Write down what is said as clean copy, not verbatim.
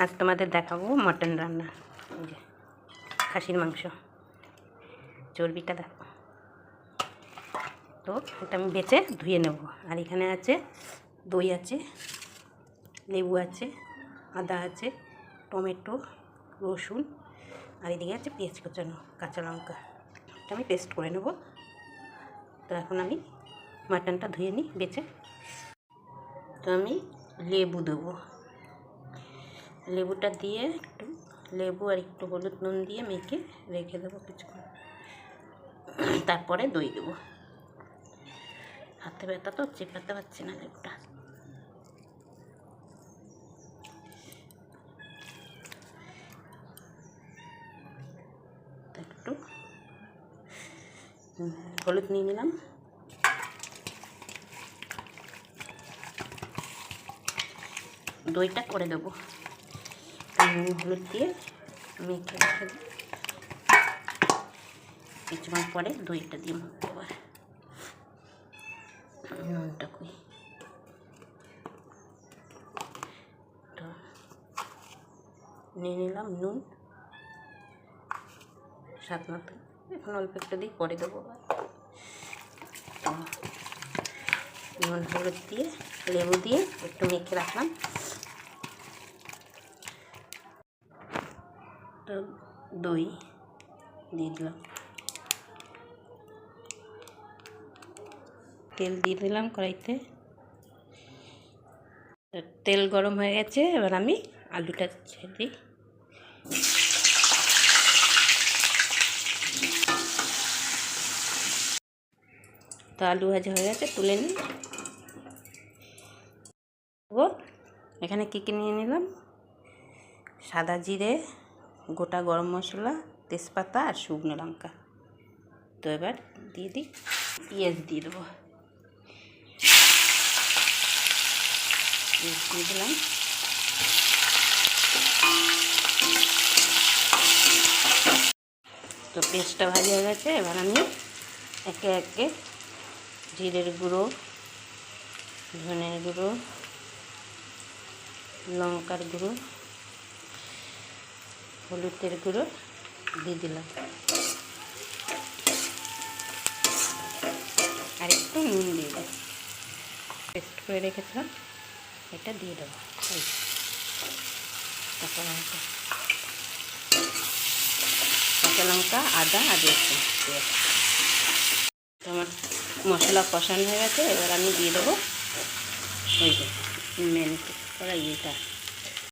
আজ তোমাদের দেখাবো মটন রান্না। খাসির মাংস, চর্বিটা দেখো। তো এটা আমি বেছে ধুয়ে নেব। আর এখানে আছে দই, আছে লেবু, আছে আদা, আছে টমেটো, রসুন, আর এদিকে আছে পেঁয়াজ কুচানো, কাঁচা লঙ্কা। এটা আমি পেস্ট করে নেব। তো এখন আমি মাটনটা ধুয়ে নিই বেছে। তো আমি লেবু দেবো। লেবুটা দিয়ে একটু লেবু আর একটু হলুদ নুন দিয়ে মেখে রেখে দেবো কিছুক্ষণ। তারপরে দই দেবো। হাতে ব্যথা তো চেপাতে পারছি না লেবুটা। একটু হলুদ নিয়ে নিলাম, দইটা করে দেবো। হলুদ দিয়ে মেখে রেখে দিই। কিছুক্ষণ পরে দইটা দিয়ে মাখতে হবে। নুনটা কই, তো নিয়ে নিলাম নুন স্বাদ মতো। এখন অল্প একটু দিই, পরে দেবো। তো নুন হলুদ দিয়ে লেবু দিয়ে একটু মেখে রাখলাম। তো দই দিয়ে দিলাম, তেল দিয়ে দিলাম কড়াইতে। তেল গরম হয়ে গেছে, এবার আমি আলুটা ছেড়ে দিই। তো আলু ভাজা হয়ে গেছে, তুলে নিই। ও এখানে কী কী নিয়ে নিলাম: সাদা জিরে, গোটা গরম মশলা, তেজপাতা আর শুকনো লঙ্কা। তো এবার দিয়ে দিই, পেঁয়াজ দিয়ে দেবো। দিয়ে দিলাম। তো পেঁয়াজটা ভাজা হয়ে গেছে, এবার আমি একে একে জিরের গুঁড়ো, ধনের গুঁড়ো, লঙ্কার গুঁড়ো, হলুদের গুঁড়ো দিয়ে দিলাম, আর একটু নুন দিয়ে দেবো। পেস্ট করে রেখেছিলাম এটা দিয়ে দেবো। কাঁচা লঙ্কা, আদা আর রসুন পেঁয়াজ। আমার মশলা কষানো হয়ে গেছে, এবার আমি দিয়ে দেবো ওই যে ম্যারিনেট করা ইয়েটা,